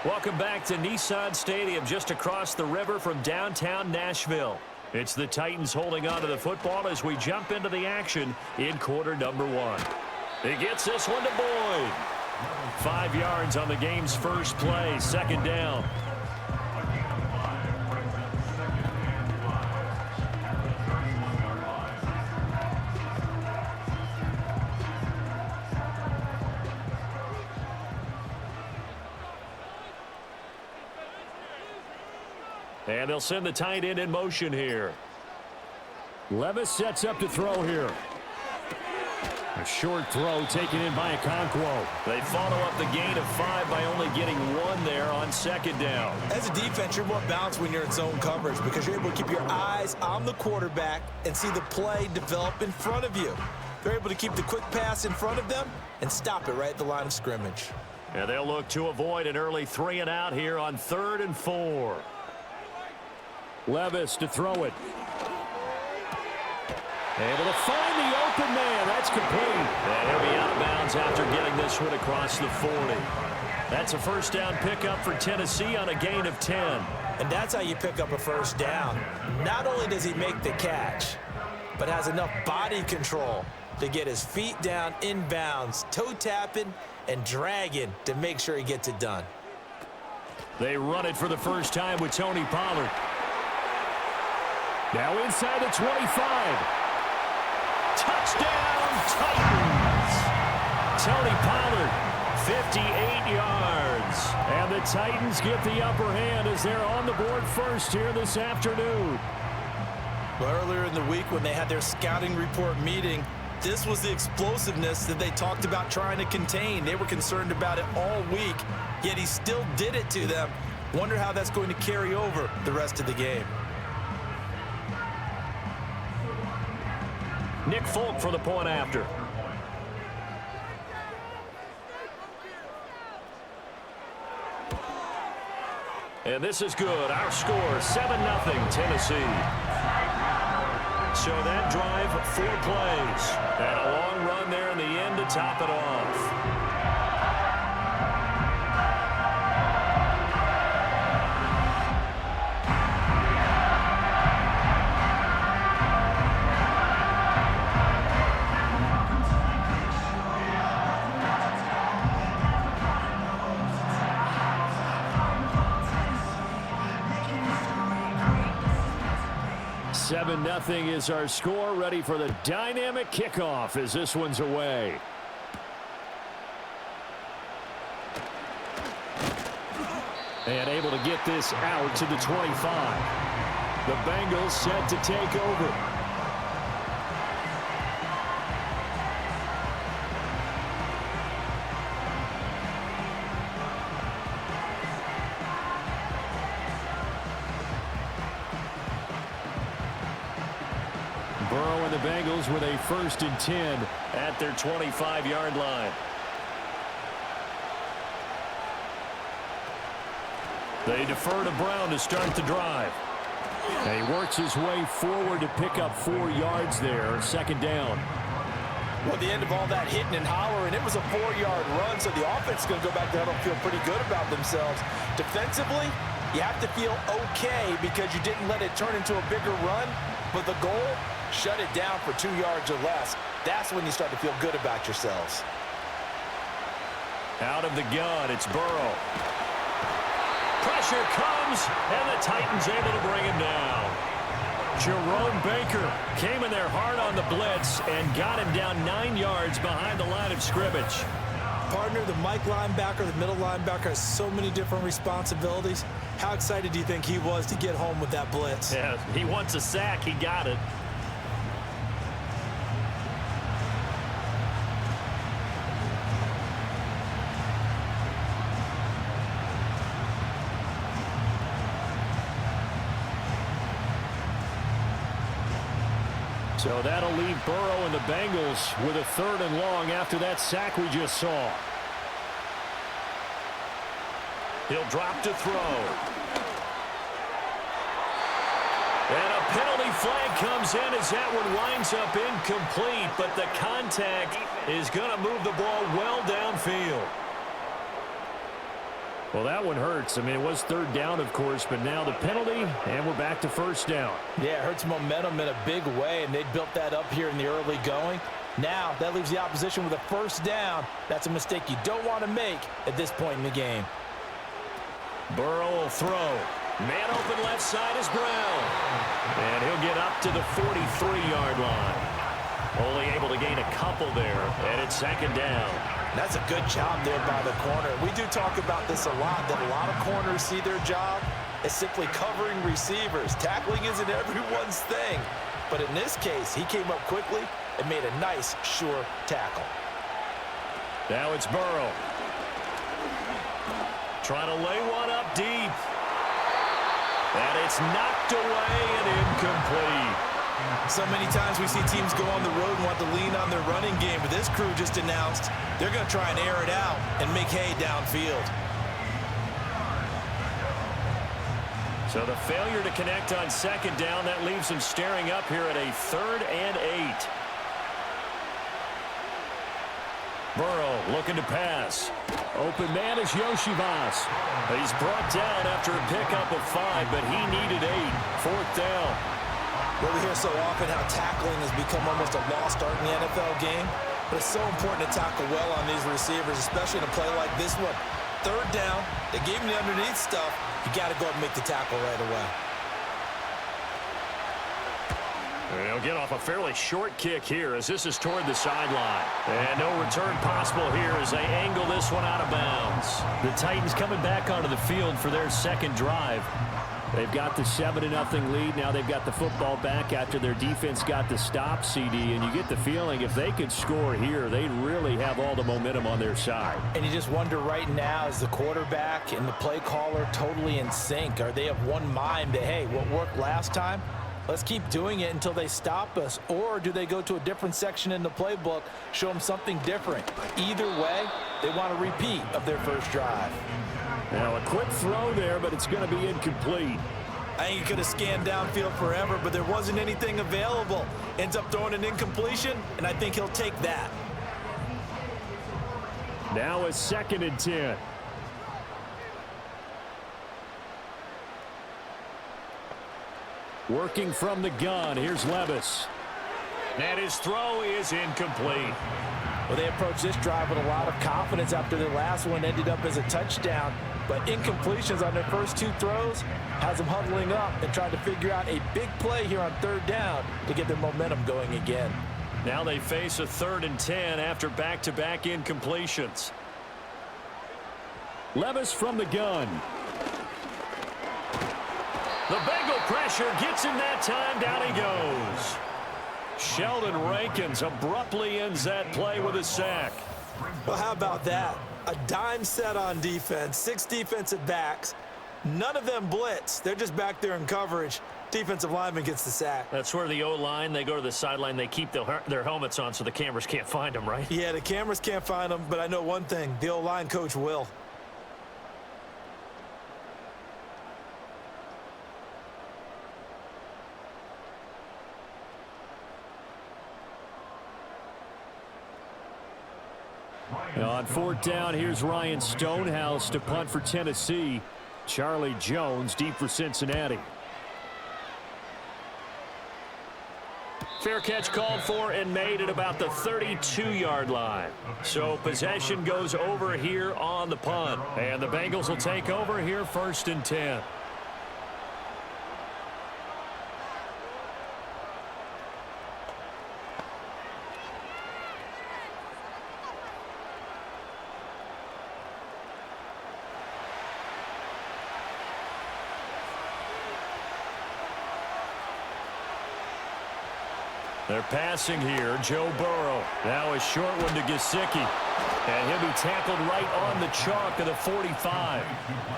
Welcome back to Nissan Stadium, just across the river from downtown Nashville. It's the Titans holding on to the football as we jump into the action in quarter number 1. He gets this one to Boyd. 5 yards on the game's first play, second down. And they'll send the tight end in motion here. Levis sets up to throw here. A short throw taken in by Okonkwo. They follow up the gain of 5 by only getting 1 there on second down. As a defense, you're more balanced when you're in zone coverage because you're able to keep your eyes on the quarterback and see the play develop in front of you. They're able to keep the quick pass in front of them and stop it right at the line of scrimmage. And they'll look to avoid an early 3 and out here on 3rd and 4. Levis to throw it. Able to find the open man. That's complete. And he'll be out of bounds after getting this one across the 40. That's a first down pickup for Tennessee on a gain of 10. And that's how you pick up a first down. Not only does he make the catch, but has enough body control to get his feet down inbounds, toe tapping and dragging to make sure he gets it done. They run it for the first time with Tony Pollard. Now inside the 25. Touchdown, Titans. Tony Pollard, 58 yards. And the Titans get the upper hand as they're on the board first here this afternoon. Well, earlier in the week when they had their scouting report meeting, this was the explosiveness that they talked about trying to contain. They were concerned about it all week, yet he still did it to them. Wonder how that's going to carry over the rest of the game. Nick Folk for the point after. And this is good. Our score, 7-0 Tennessee. So that drive, 4 plays. And a long run there in the end to top it off. 7-0 is our score. Ready for the dynamic kickoff as this one's away. And able to get this out to the 25. The Bengals set to take over. Burrow and the Bengals with a 1st and 10 at their 25-yard line. They defer to Brown to start the drive. And he works his way forward to pick up 4 yards there, second down. Well, at the end of all that hitting and hollering, it was a 4-yard run, so the offense is going to go back there and feel pretty good about themselves. Defensively, you have to feel okay because you didn't let it turn into a bigger run, but the goal, shut it down for 2 yards or less. That's when you start to feel good about yourselves. Out of the gun, it's Burrow. Pressure comes, and the Titans able to bring him down. Jerome Baker came in there hard on the blitz and got him down 9 yards behind the line of scrimmage. Partner, the Mike linebacker, the middle linebacker has so many different responsibilities. How excited do you think he was to get home with that blitz? Yeah, he wants a sack. He got it. So that'll leave Burrow and the Bengals with a 3rd and long after that sack we just saw. He'll drop to throw. And a penalty flag comes in as that one winds up incomplete, but the contact is going to move the ball well downfield. Well, that one hurts. I mean, it was third down, of course, but now the penalty, and we're back to first down. Yeah, it hurts momentum in a big way, and they built that up here in the early going. Now, that leaves the opposition with a first down. That's a mistake you don't want to make at this point in the game. Burrow will throw. Man open left side is Brown. And he'll get up to the 43-yard line. Only able to gain a couple there, and it's second down. That's a good job there by the corner. We do talk about this a lot, that a lot of corners see their job as simply covering receivers. Tackling isn't everyone's thing. But in this case, he came up quickly and made a nice, sure tackle. Now it's Burrow. Trying to lay one up deep. And it's knocked away and incomplete. So many times we see teams go on the road and want to lean on their running game, but this crew just announced they're going to try and air it out and make hay downfield. So the failure to connect on second down, that leaves them staring up here at a 3rd and 8. Burrow looking to pass. Open man is Yoshivas. He's brought down after a pickup of 5, but he needed 8. 4th down. Well, we hear so often how tackling has become almost a lost art in the NFL game, but it's so important to tackle well on these receivers, especially in a play like this one. 3rd down, they gave him the underneath stuff. You got to go and make the tackle right away. They'll get off a fairly short kick here as this is toward the sideline. And no return possible here as they angle this one out of bounds. The Titans coming back onto the field for their second drive. They've got the 7-0 lead. Now they've got the football back after their defense got the stop, CD. And you get the feeling if they could score here, they'd really have all the momentum on their side. And you just wonder right now, is the quarterback and the play caller totally in sync? Are they of one mind that, hey, what worked last time, let's keep doing it until they stop us? Or do they go to a different section in the playbook, show them something different? Either way, they want a repeat of their first drive. Now a quick throw there, but it's going to be incomplete. I think he could have scanned downfield forever, but there wasn't anything available. Ends up throwing an incompletion, and I think he'll take that. Now a 2nd and 10. Working from the gun, here's Levis. And his throw is incomplete. Well, they approached this drive with a lot of confidence after their last one ended up as a touchdown. But incompletions on their first 2 throws has them huddling up and trying to figure out a big play here on 3rd down to get their momentum going again. Now they face a 3rd and 10 after back-to-back incompletions. Levis from the gun. The Bengal pressure gets him that time. Down he goes. Sheldon Rankins abruptly ends that play with a sack. Well, how about that? A dime set on defense, 6 defensive backs. None of them blitz. They're just back there in coverage. Defensive lineman gets the sack. That's where the O-line, they go to the sideline, they keep their helmets on so the cameras can't find them, right? Yeah, the cameras can't find them, but I know one thing. The O-line coach will. On 4th down, here's Ryan Stonehouse to punt for Tennessee. Charlie Jones deep for Cincinnati. Fair catch called for and made at about the 32-yard line. So possession goes over here on the punt. And the Bengals will take over here 1st and 10. They're passing here. Joe Burrow. Now a short one to Gesicki. And he'll be tackled right on the chalk of the 45.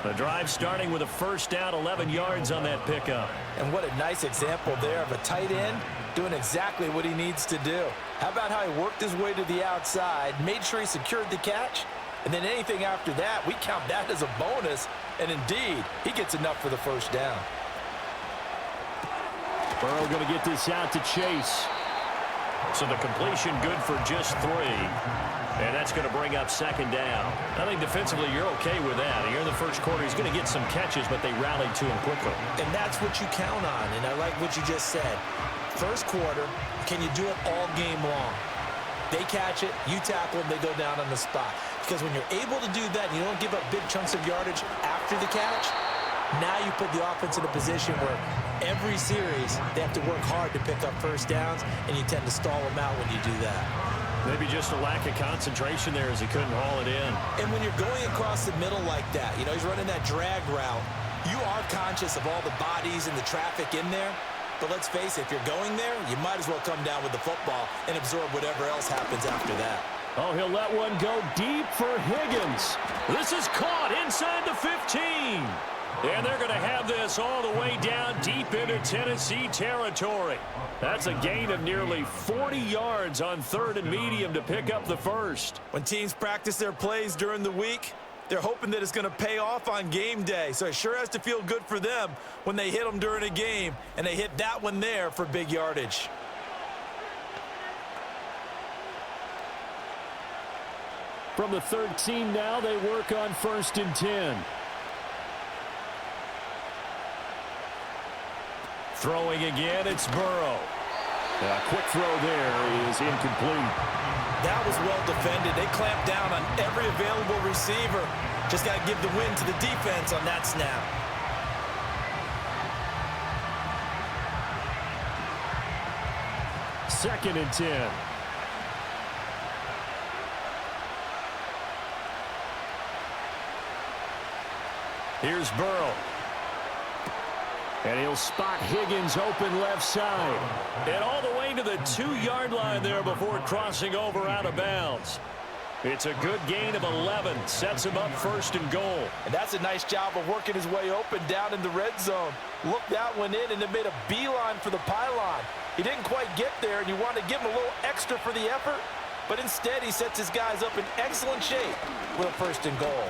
The drive starting with a 1st down, 11 yards on that pickup. And what a nice example there of a tight end doing exactly what he needs to do. How about how he worked his way to the outside, made sure he secured the catch, and then anything after that, we count that as a bonus. And indeed, he gets enough for the 1st down. Burrow going to get this out to Chase. So the completion good for just 3. And that's going to bring up second down. I think defensively you're okay with that. Here in the first quarter, he's going to get some catches, but they rallied to him quickly. And that's what you count on, and I like what you just said. First quarter, can you do it all game long? They catch it, you tackle them, they go down on the spot. Because when you're able to do that and you don't give up big chunks of yardage after the catch, now you put the offense in a position where every series they have to work hard to pick up first downs, and you tend to stall them out when you do that. Maybe just a lack of concentration there as he couldn't haul it in. And when you're going across the middle like that, you know, he's running that drag route, you are conscious of all the bodies and the traffic in there. But let's face it, if you're going there, you might as well come down with the football and absorb whatever else happens after that. Oh, he'll let one go deep for Higgins. This is caught inside the 15. And they're going to have this all the way down deep into Tennessee territory. That's a gain of nearly 40 yards on 3rd and medium to pick up the first. When teams practice their plays during the week, they're hoping that it's going to pay off on game day. So it sure has to feel good for them when they hit them during a game, and they hit that one there for big yardage. From the 13 now, they work on 1st and 10. Throwing again, it's Burrow. A quick throw there is incomplete. That was well defended. They clamped down on every available receiver. Just got to give the win to the defense on that snap. Second and 10. Here's Burrow. And he'll spot Higgins open left side. And all the way to the 2-yard line there before crossing over out of bounds. It's a good gain of 11. Sets him up 1st and goal. And that's a nice job of working his way open down in the red zone. Looked that one in and then made a beeline for the pylon. He didn't quite get there, and you want to give him a little extra for the effort. But instead, he sets his guys up in excellent shape with a 1st and goal.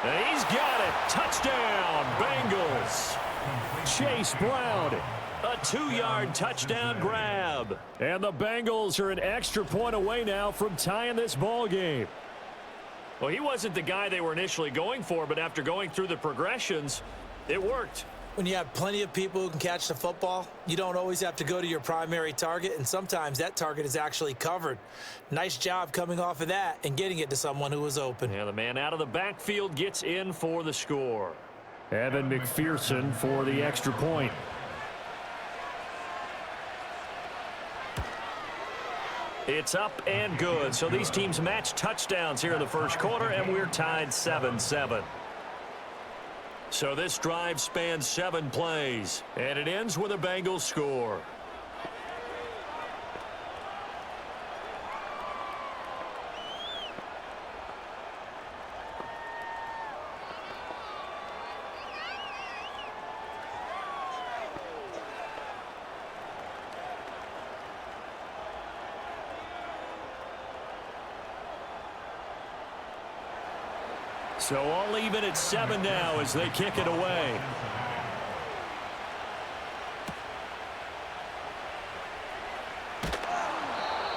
And he's got it. Touchdown, Bengals. Chase Brown, a 2-yard touchdown grab. And the Bengals are an extra point away now from tying this ball game. Well, he wasn't the guy they were initially going for, but after going through the progressions, it worked. When you have plenty of people who can catch the football, you don't always have to go to your primary target, and sometimes that target is actually covered. Nice job coming off of that and getting it to someone who was open. Yeah, the man out of the backfield gets in for the score. Evan McPherson for the extra point. It's up and good. So these teams match touchdowns here in the first quarter, and we're tied 7-7. So this drive spans 7 plays, and it ends with a Bengals score. So all even at 7 now as they kick it away.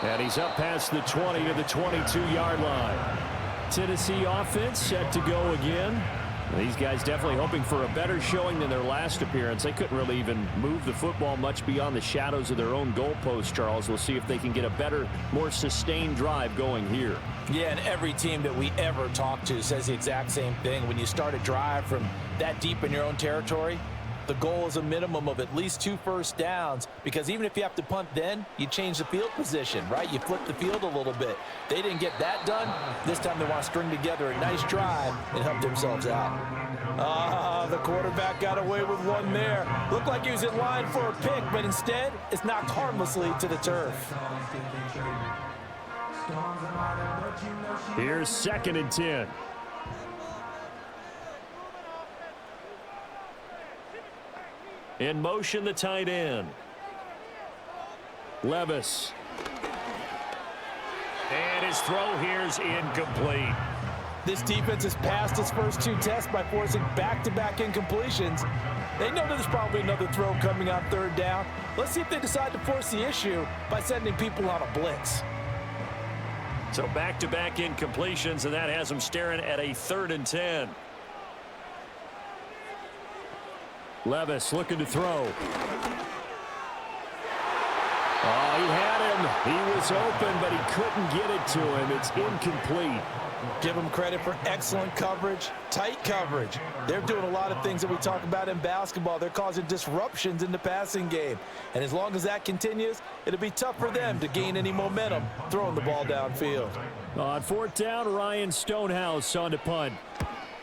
And he's up past the 20 to the 22-yard line. Tennessee offense set to go again. These guys definitely hoping for a better showing than their last appearance. They couldn't really even move the football much beyond the shadows of their own goalpost, Charles. We'll see if they can get a better, more sustained drive going here. Yeah, and every team that we ever talk to says the exact same thing. When you start a drive from that deep in your own territory, the goal is a minimum of at least 2 first downs, because even if you have to punt then, you change the field position, right? You flip the field a little bit. They didn't get that done. This time they want to string together a nice drive and help themselves out. The quarterback got away with one there. Looked like he was in line for a pick, but instead it's knocked harmlessly to the turf. Here's 2nd and 10. In motion, the tight end. Levis. And his throw here's incomplete. This defense has passed its first 2 tests by forcing back-to-back incompletions. They know there's probably another throw coming on third down. Let's see if they decide to force the issue by sending people on a blitz. So back-to-back incompletions, and that has them staring at a 3rd and 10. Levis looking to throw. Oh, he had him. He was open, but he couldn't get it to him. It's incomplete. Give them credit for excellent coverage, tight coverage. They're doing a lot of things that we talk about in basketball. They're causing disruptions in the passing game. And as long as that continues, it'll be tough for them to gain any momentum throwing the ball downfield. On 4th down, Ryan Stonehouse on to punt.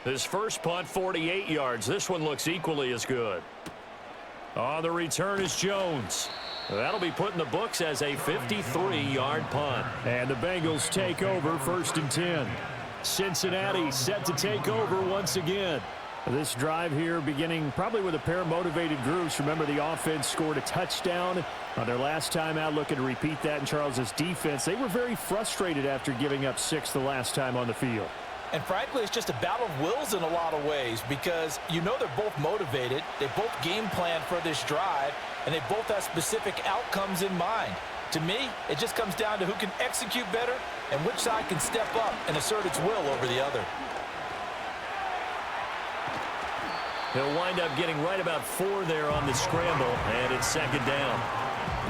His first punt, 48 yards. This one looks equally as good. On the return is Jones. That'll be put in the books as a 53-yard punt. And the Bengals take over 1st and 10. Cincinnati set to take over once again. This drive here beginning probably with a pair of motivated groups. Remember, the offense scored a touchdown on their last time out, looking to repeat that in Charles's defense. They were very frustrated after giving up 6 the last time on the field. And frankly, it's just a battle of wills in a lot of ways because you know they're both motivated. They both game plan for this drive, and they both have specific outcomes in mind. To me, it just comes down to who can execute better and which side can step up and assert its will over the other. He'll wind up getting right about 4 there on the scramble, and it's 2nd down.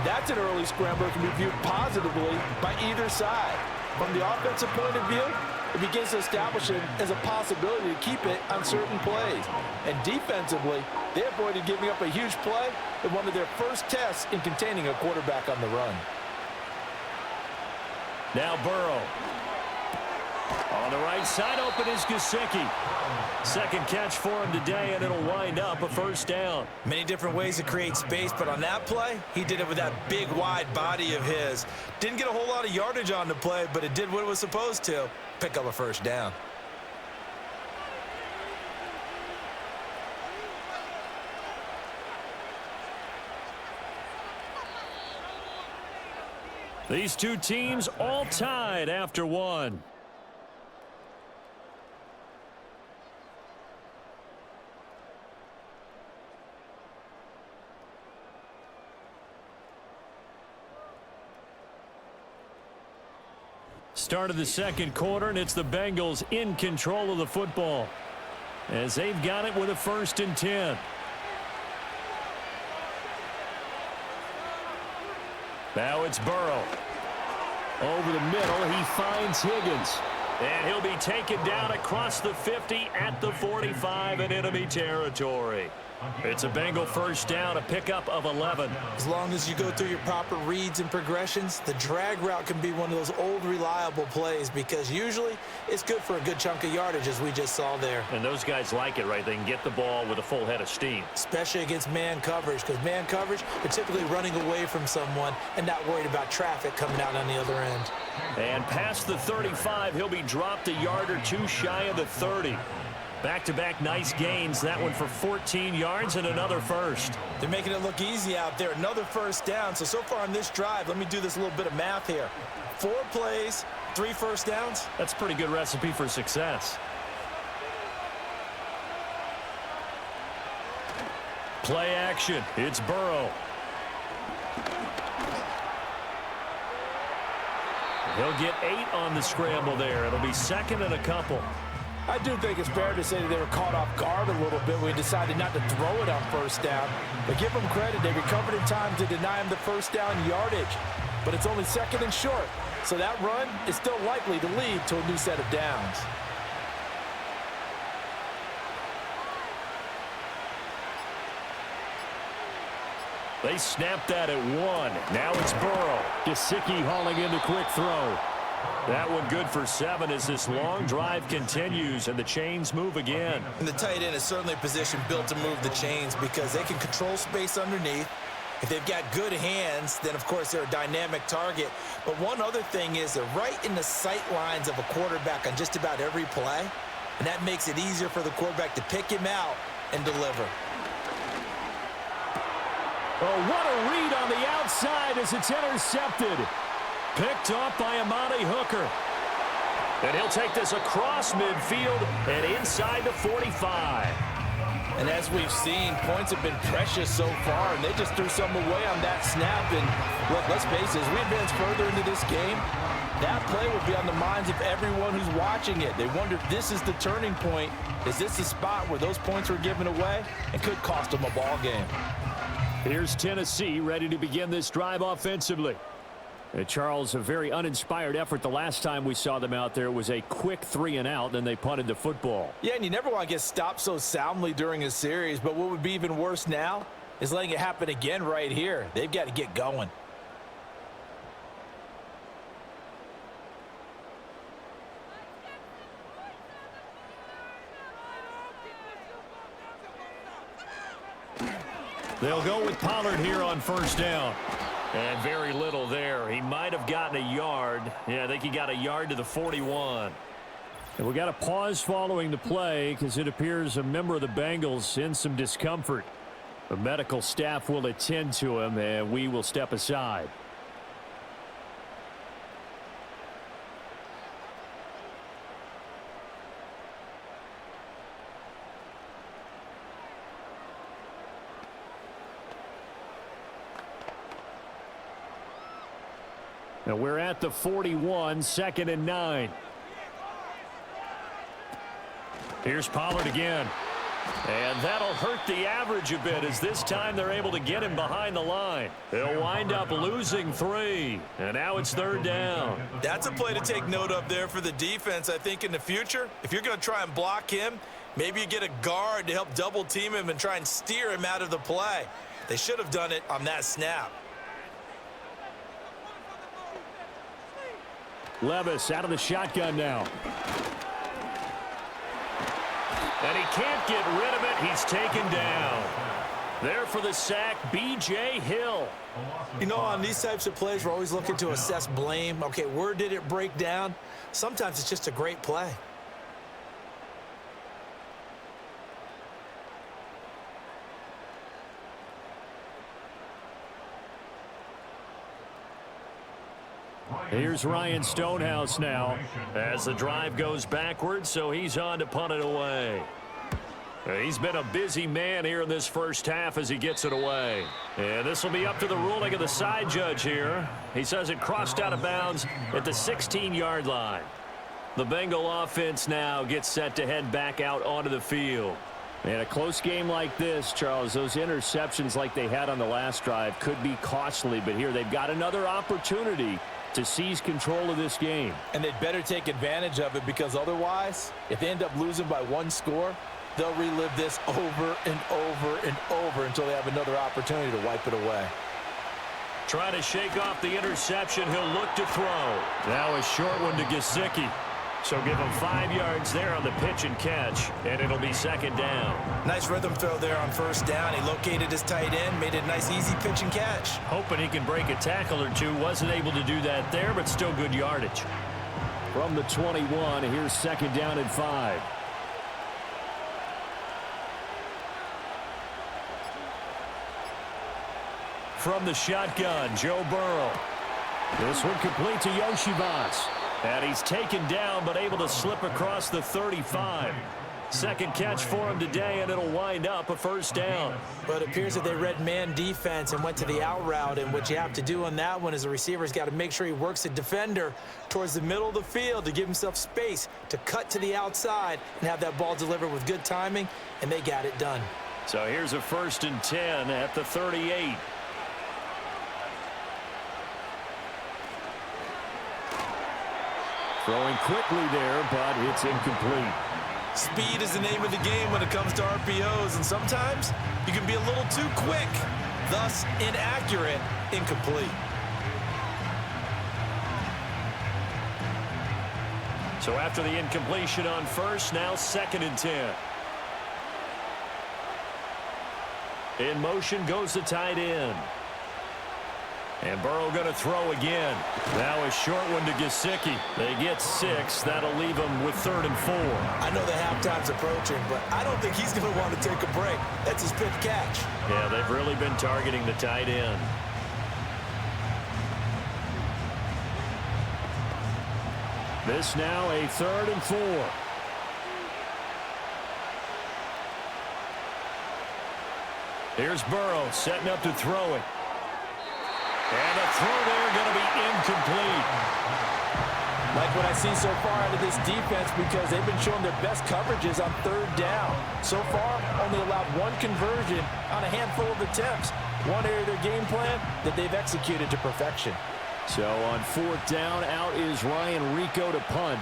That's an early scramble that can be viewed positively by either side. From the offensive point of view, it begins to establish it as a possibility to keep it on certain plays. And defensively, they avoided giving up a huge play in one of their first tests in containing a quarterback on the run. Now Burrow. On the right side, open is Gesicki. 2nd catch for him today, and it'll wind up a 1st down. Many different ways to create space, but on that play, he did it with that big, wide body of his. Didn't get a whole lot of yardage on the play, but it did what it was supposed to. Pick up a 1st down. These two teams all tied after 1. Start of the 2nd quarter, and it's the Bengals in control of the football as they've got it with a 1st and 10. Now it's Burrow. Over the middle, he finds Higgins. And he'll be taken down across the 50 at the 45 in enemy territory. It's a Bengal 1st down, a pickup of 11. As long as you go through your proper reads and progressions, the drag route can be one of those old reliable plays because usually it's good for a good chunk of yardage as we just saw there. And those guys like it, right? They can get the ball with a full head of steam. Especially against man coverage because man coverage, they're typically running away from someone and not worried about traffic coming out on the other end. And past the 35, he'll be dropped a yard or 2 shy of the 30. Back-to-back nice gains. That one for 14 yards and another 1st. They're making it look easy out there. Another 1st down. So far on this drive, let me do this little bit of math here. 4 plays, 3 1st downs. That's a pretty good recipe for success. Play action. It's Burrow. He'll get 8 on the scramble there. It'll be 2nd and a couple. I do think it's fair to say that they were caught off guard a little bit when we decided not to throw it on 1st down. But give them credit. They recovered in time to deny him the 1st down yardage. But it's only 2nd and short. So that run is still likely to lead to a new set of downs. They snapped that at 1. Now it's Burrow. Gesicki hauling in the quick throw. That one good for 7 as this long drive continues and the chains move again. And the tight end is certainly a position built to move the chains because they can control space underneath. If they've got good hands, then of course they're a dynamic target. But one other thing is they're right in the sight lines of a quarterback on just about every play. And that makes it easier for the quarterback to pick him out and deliver. Oh, what a read on the outside as it's intercepted. Picked off by Amani Hooker. And he'll take this across midfield and inside the 45. And as we've seen, points have been precious so far, and they just threw some away on that snap. And look, let's face it, as we advance further into this game, that play will be on the minds of everyone who's watching it. They wonder if this is the turning point. Is this the spot where those points were given away and could cost them a ball game? Here's Tennessee ready to begin this drive offensively. Charles, a very uninspired effort the last time we saw them out there. It was a quick 3-and-out, then they punted the football. Yeah, and you never want to get stopped so soundly during a series, but what would be even worse now is letting it happen again right here. They've got to get going. They'll go with Pollard here on first down. And very little there. He might have gotten a yard. Yeah, I think he got a yard to the 41. And we got a pause following the play because it appears a member of the Bengals in some discomfort. The medical staff will attend to him, and we will step aside. Now we're at the 41, 2nd and 9. Here's Pollard again. And that'll hurt the average a bit as this time they're able to get him behind the line. They'll wind up losing 3. And now it's 3rd down. That's a play to take note of there for the defense, I think, in the future. If you're going to try and block him, maybe you get a guard to help double team him and try and steer him out of the play. They should have done it on that snap. Levis out of the shotgun now. And he can't get rid of it. He's taken down. There for the sack, B.J. Hill. You know, on these types of plays, we're always looking to assess blame. Okay, where did it break down? Sometimes it's just a great play. Here's Ryan Stonehouse now as the drive goes backwards, so he's on to punt it away. He's been a busy man here in this first half as he gets it away. And this will be up to the ruling of the side judge here. He says it crossed out of bounds at the 16-yard line. The Bengal offense now gets set to head back out onto the field. And a close game like this, Charles, those interceptions like they had on the last drive could be costly, but here they've got another opportunity to seize control of this game. And they'd better take advantage of it, because otherwise, if they end up losing by 1 score, they'll relive this over and over and over until they have another opportunity to wipe it away. Trying to shake off the interception. He'll look to throw. Now a short one to Gesicki. So give him 5 yards there on the pitch and catch, and it'll be 2nd down. Nice rhythm throw there on 1st down. He located his tight end, made it a nice, easy pitch and catch. Hoping he can break a tackle or two. Wasn't able to do that there, but still good yardage. From the 21, here's 2nd down and 5. From the shotgun, Joe Burrow. This one complete to Yoshivas. And he's taken down, but able to slip across the 35. 2nd catch for him today, and it'll wind up a 1st down. But it appears that they read man defense and went to the out route, and what you have to do on that one is the receiver's got to make sure he works the defender towards the middle of the field to give himself space to cut to the outside and have that ball delivered with good timing, and they got it done. So here's a 1st and 10 at the 38. Throwing quickly there, but it's incomplete. Speed is the name of the game when it comes to RPOs, and sometimes you can be a little too quick, thus inaccurate, incomplete. So after the incompletion on 1st, now 2nd and 10. In motion goes the tight end. And Burrow going to throw again. Now a short one to Gesicki. They get 6. That'll leave them with 3rd and 4. I know the halftime's approaching, but I don't think he's going to want to take a break. That's his 5th catch. Yeah, they've really been targeting the tight end. This now a 3rd and 4. Here's Burrow setting up to throw it. And the throw there going to be incomplete. Like what I've seen so far out of this defense, because they've been showing their best coverages on third down. So far, only allowed one conversion on a handful of attempts. One area of their game plan that they've executed to perfection. So on fourth down, out is Ryan Rico to punt.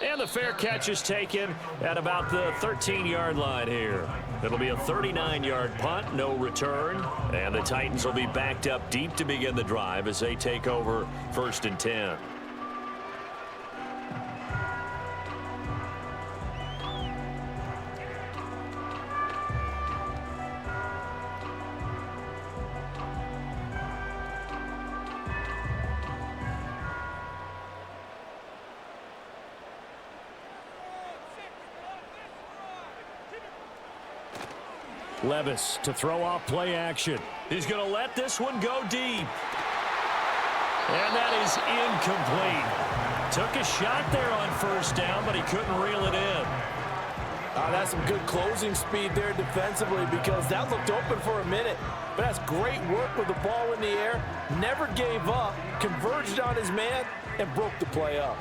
And the fair catch is taken at about the 13-yard line here. It'll be a 39-yard punt, no return. And the Titans will be backed up deep to begin the drive as they take over 1st and 10. Levis to throw off play action. He's going to let this one go deep. And that is incomplete. Took a shot there on first down, but he couldn't reel it in. That's some good closing speed there defensively, because that looked open for a minute. But that's great work with the ball in the air. Never gave up, converged on his man, and broke the play up.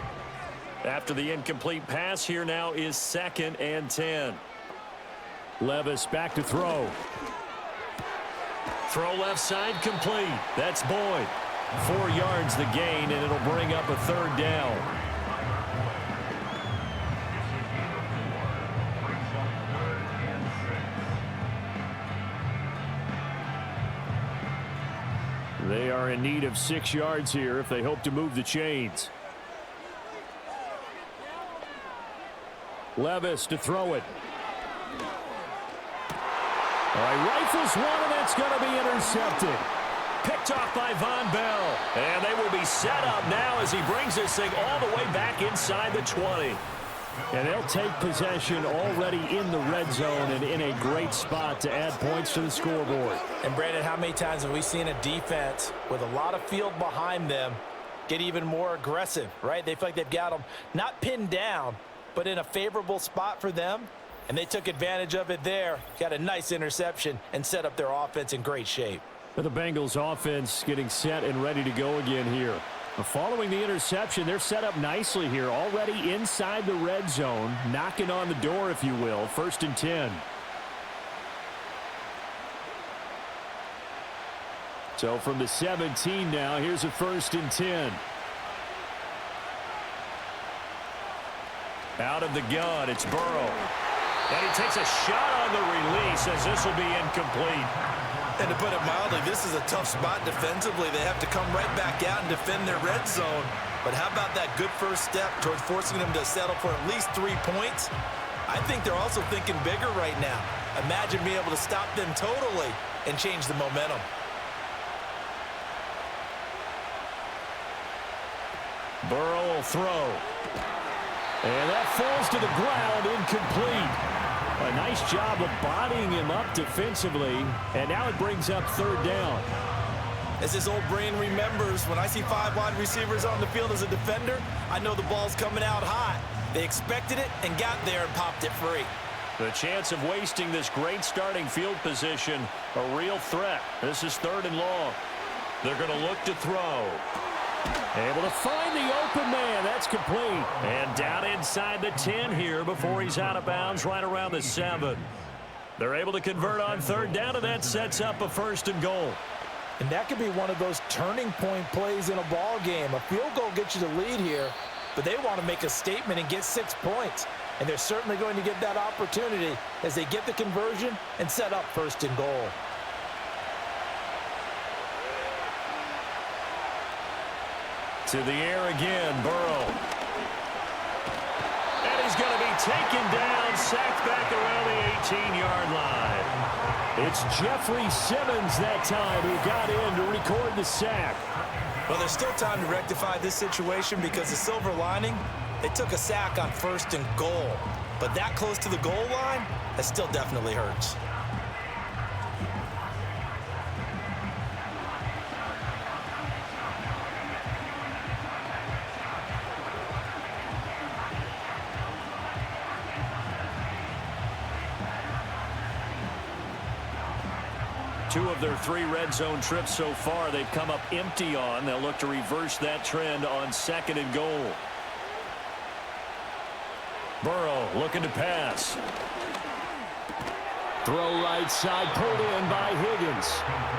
After the incomplete pass, here now is 2nd and 10. Levis back to throw. Throw left side complete. That's Boyd. 4 yards the gain, and it'll bring up a 3rd down. They are in need of 6 yards here if they hope to move the chains. Levis to throw it. All right, rifles one, and that's going to be intercepted. Picked off by Von Bell. And they will be set up now as he brings this thing all the way back inside the 20. And they'll take possession already in the red zone and in a great spot to add points to the scoreboard. And, Brandon, how many times have we seen a defense with a lot of field behind them get even more aggressive, right? They feel like they've got them not pinned down, but in a favorable spot for them. And they took advantage of it there, got a nice interception, and set up their offense in great shape. The Bengals offense getting set and ready to go again here. Following the interception, they're set up nicely here, already inside the red zone, knocking on the door, if you will, 1st and 10. So from the 17 now, here's a 1st and 10. Out of the gun, it's Burrow. And he takes a shot on the release as this will be incomplete. And to put it mildly, this is a tough spot defensively. They have to come right back out and defend their red zone. But how about that good first step towards forcing them to settle for at least 3 points? I think they're also thinking bigger right now. Imagine being able to stop them totally and change the momentum. Burrow will throw. And that falls to the ground, incomplete. A nice job of bodying him up defensively, and now it brings up 3rd down. As his old brain remembers, when I see 5 wide receivers on the field as a defender, I know the ball's coming out hot. They expected it and got there and popped it free. The chance of wasting this great starting field position, a real threat. This is 3rd and long. They're going to look to throw. Able to find the open man. That's complete. And down inside the 10 here before he's out of bounds right around the 7. They're able to convert on 3rd down, and that sets up a 1st and goal. And that could be one of those turning point plays in a ball game. A field goal gets you the lead here, but they want to make a statement and get 6 points. And they're certainly going to get that opportunity as they get the conversion and set up 1st and goal. To the air again, Burrow. And he's going to be taken down, sacked back around the 18-yard line. It's Jeffrey Simmons that time who got in to record the sack. Well, there's still time to rectify this situation because the silver lining, they took a sack on 1st and goal. But that close to the goal line, that still definitely hurts. 2 of their 3 red zone trips so far they've come up empty on. They'll look to reverse that trend on 2nd and goal. Burrow looking to pass. Throw right side, pulled in by Higgins.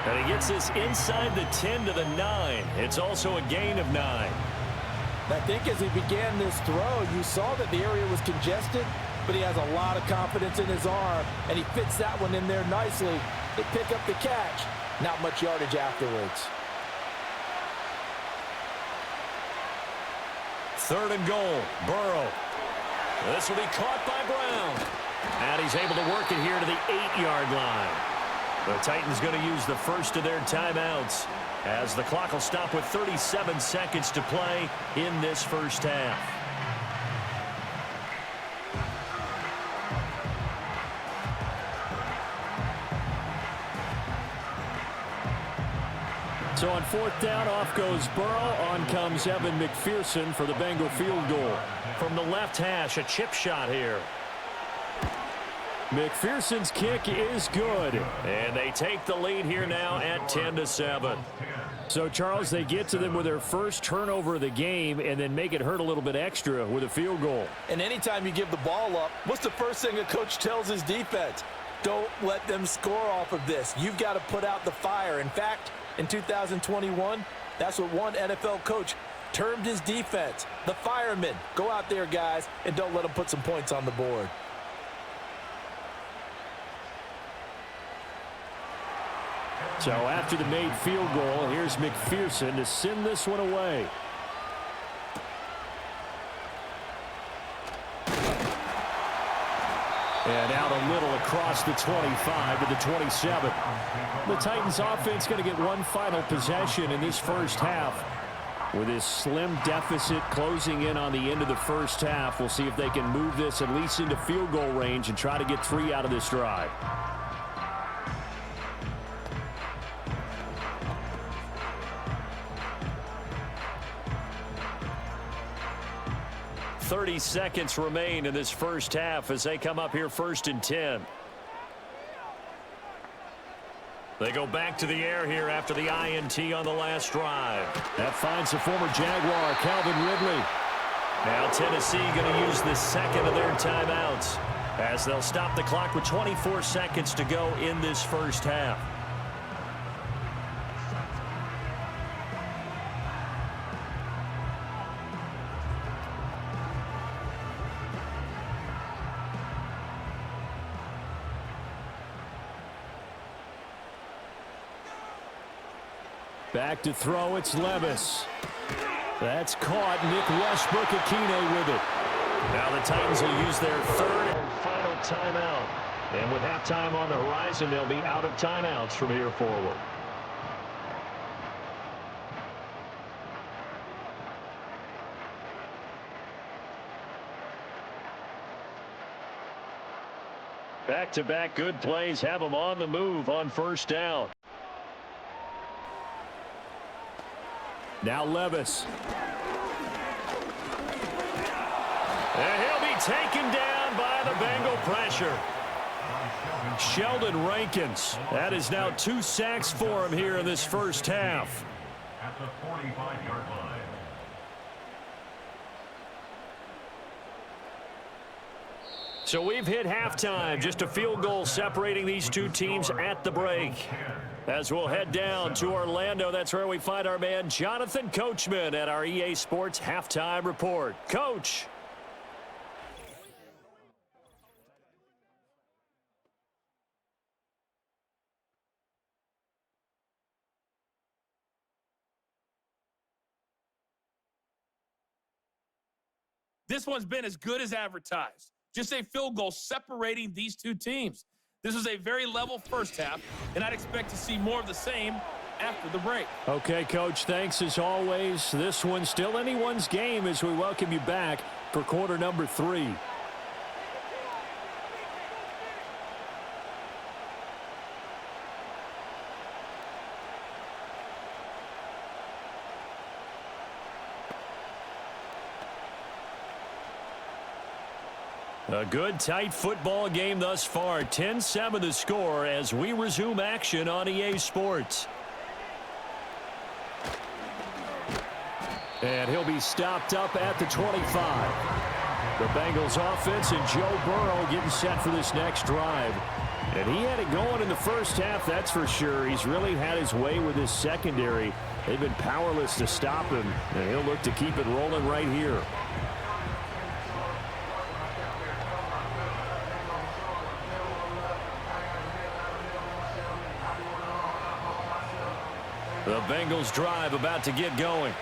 And he gets this inside the 10 to the 9. It's also a gain of 9. I think as he began this throw, you saw that the area was congested, but he has a lot of confidence in his arm, and he fits that one in there nicely. They pick up the catch. Not much yardage afterwards. 3rd and goal, Burrow. This will be caught by Brown. And he's able to work it here to the 8-yard line. The Titans going to use the first of their timeouts as the clock will stop with 37 seconds to play in this first half. So on 4th down, off goes Burrow. On comes Evan McPherson for the Bengal field goal. From the left hash, a chip shot here. McPherson's kick is good. And they take the lead here now at 10-7. So, Charles, they get to them with their first turnover of the game and then make it hurt a little bit extra with a field goal. And anytime you give the ball up, what's the first thing a coach tells his defense? Don't let them score off of this. You've got to put out the fire. In fact, in 2021, that's what one NFL coach termed his defense. The firemen. Go out there, guys, and don't let them put some points on the board. So after the made field goal, here's McPherson to send this one away. And out a little across the 25 to the 27. The Titans offense going to get one final possession in this first half. With this slim deficit closing in on the end of the first half, we'll see if they can move this at least into field goal range and try to get 3 out of this drive. 30 seconds remain in this first half as they come up here 1st and 10. They go back to the air here after the INT on the last drive. That finds the former Jaguar, Calvin Ridley. Now Tennessee going to use the second of their timeouts as they'll stop the clock with 24 seconds to go in this first half. Back to throw, it's Levis. That's caught. Nick Westbrook-Akine with it. Now the Titans will use their 3rd and final timeout. And with halftime on the horizon, they'll be out of timeouts from here forward. Back-to-back good plays have them on the move on 1st down. Now Levis. And he'll be taken down by the Bengal pressure. Sheldon Rankins. That is now 2 sacks for him here in this first half. At the 45-yard line. So we've hit halftime. Just a field goal separating these two teams at the break. As we'll head down to Orlando, that's where we find our man Jonathan Coachman at our EA Sports Halftime Report. Coach. This one's been as good as advertised. Just a field goal separating these two teams. This was a very level first half, and I'd expect to see more of the same after the break. Okay, Coach, thanks as always. This one's still anyone's game as we welcome you back for quarter number 3. A good, tight football game thus far. 10-7 the score as we resume action on EA Sports. And he'll be stopped up at the 25. The Bengals offense and Joe Burrow getting set for this next drive. And he had it going in the first half, that's for sure. He's really had his way with his secondary. They've been powerless to stop him, and he'll look to keep it rolling right here. The Bengals drive about to get going.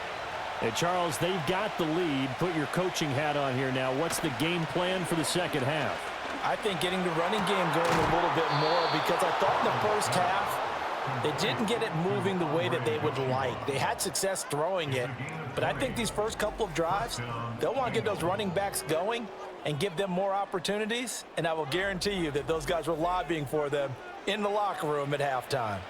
Hey, Charles, they've got the lead. Put your coaching hat on here now. What's the game plan for the second half? I think getting the running game going a little bit more, because I thought in the first half they didn't get it moving the way that they would like. They had success throwing it, but I think these first couple of drives, they'll want to get those running backs going and give them more opportunities, and I will guarantee you that those guys were lobbying for them in the locker room at halftime.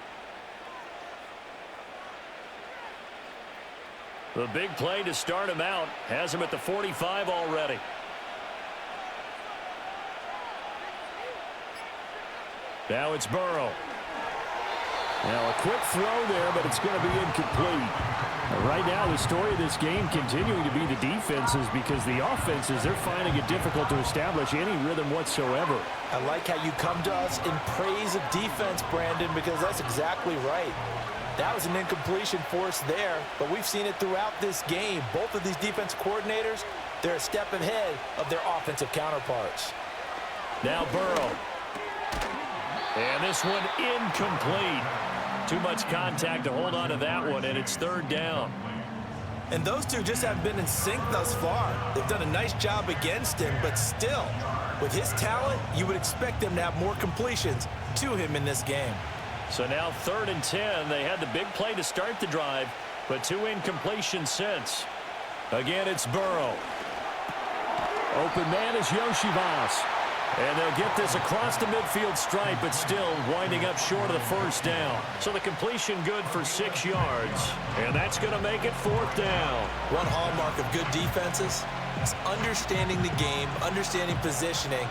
The big play to start him out has him at the 45 already. Now it's Burrow. Now a quick throw there, but it's going to be incomplete. Right now, the story of this game continuing to be the defenses, because the offenses, they're finding it difficult to establish any rhythm whatsoever. I like how you come to us in praise of defense, Brandon, because that's exactly right. That was an incompletion force there, but we've seen it throughout this game. Both of these defense coordinators, they're a step ahead of their offensive counterparts. Now Burrow. And this one incomplete. Too much contact to hold on to that one, and it's third down. And those two just haven't been in sync thus far. They've done a nice job against him, but still, with his talent, you would expect them to have more completions to him in this game. So now 3rd and 10. They had the big play to start the drive, but 2 incompletions since. Again, it's Burrow. Open man is Yoshivas. And they'll get this across the midfield stripe, but still winding up short of the first down. So the completion good for 6 yards. And that's going to make it 4th down. One hallmark of good defenses is understanding the game, understanding positioning,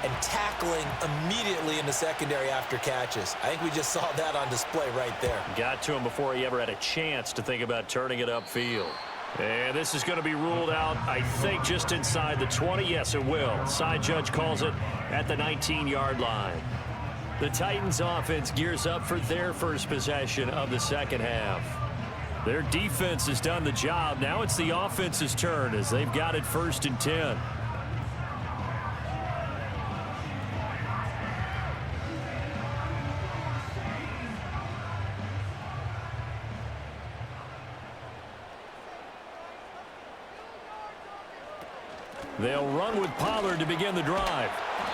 and tackling immediately in the secondary after catches. I think we just saw that on display right there. Got to him before he ever had a chance to think about turning it upfield. And this is going to be ruled out, I think, just inside the 20. Yes, it will. Side judge calls it at the 19-yard line. The Titans offense gears up for their first possession of the second half. Their defense has done the job. Now it's the offense's turn as they've got it 1st and 10. They'll run with Pollard to begin the drive.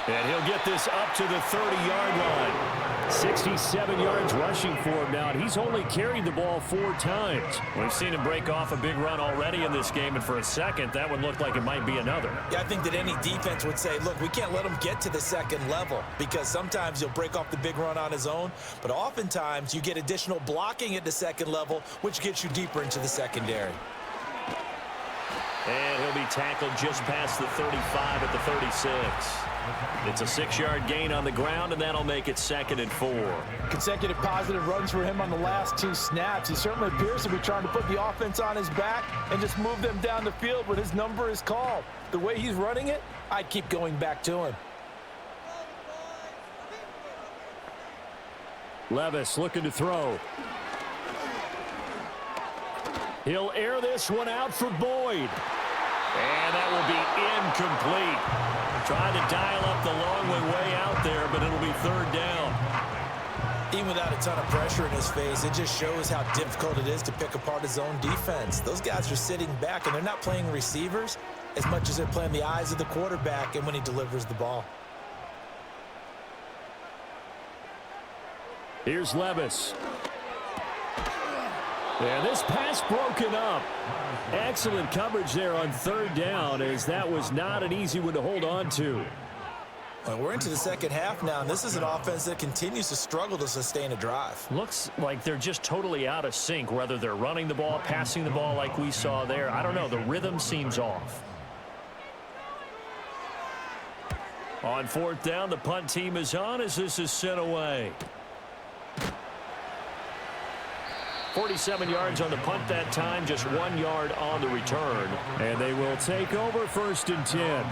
And he'll get this up to the 30-yard line. 67 yards rushing for him now, and he's only carried the ball 4 times. We've seen him break off a big run already in this game, and for a second, that one looked like it might be another. Yeah, I think that any defense would say, look, we can't let him get to the second level, because sometimes he'll break off the big run on his own, but oftentimes you get additional blocking at the second level, which gets you deeper into the secondary. And he'll be tackled just past the 35 at the 36. It's a 6-yard gain on the ground, and that'll make it 2nd and 4. Consecutive positive runs for him on the last 2 snaps. He certainly appears to be trying to put the offense on his back and just move them down the field when his number is called. The way he's running it, I'd keep going back to him. Levis looking to throw. He'll air this one out for Boyd. And that will be incomplete. Trying to dial up the long way out there, but it'll be 3rd down. Even without a ton of pressure in his face, it just shows how difficult it is to pick apart his own defense. Those guys are sitting back, and they're not playing receivers as much as they're playing the eyes of the quarterback and when he delivers the ball. Here's Levis. And this pass broken up. Excellent coverage there on 3rd down, as that was not an easy one to hold on to. Well, we're into the second half now, and this is an offense that continues to struggle to sustain a drive. Looks like they're just totally out of sync, whether they're running the ball, passing the ball like we saw there. I don't know. The rhythm seems off. On fourth down, the punt team is on as this is sent away. 47 yards on the punt that time, just 1 yard on the return. And they will take over first and 10.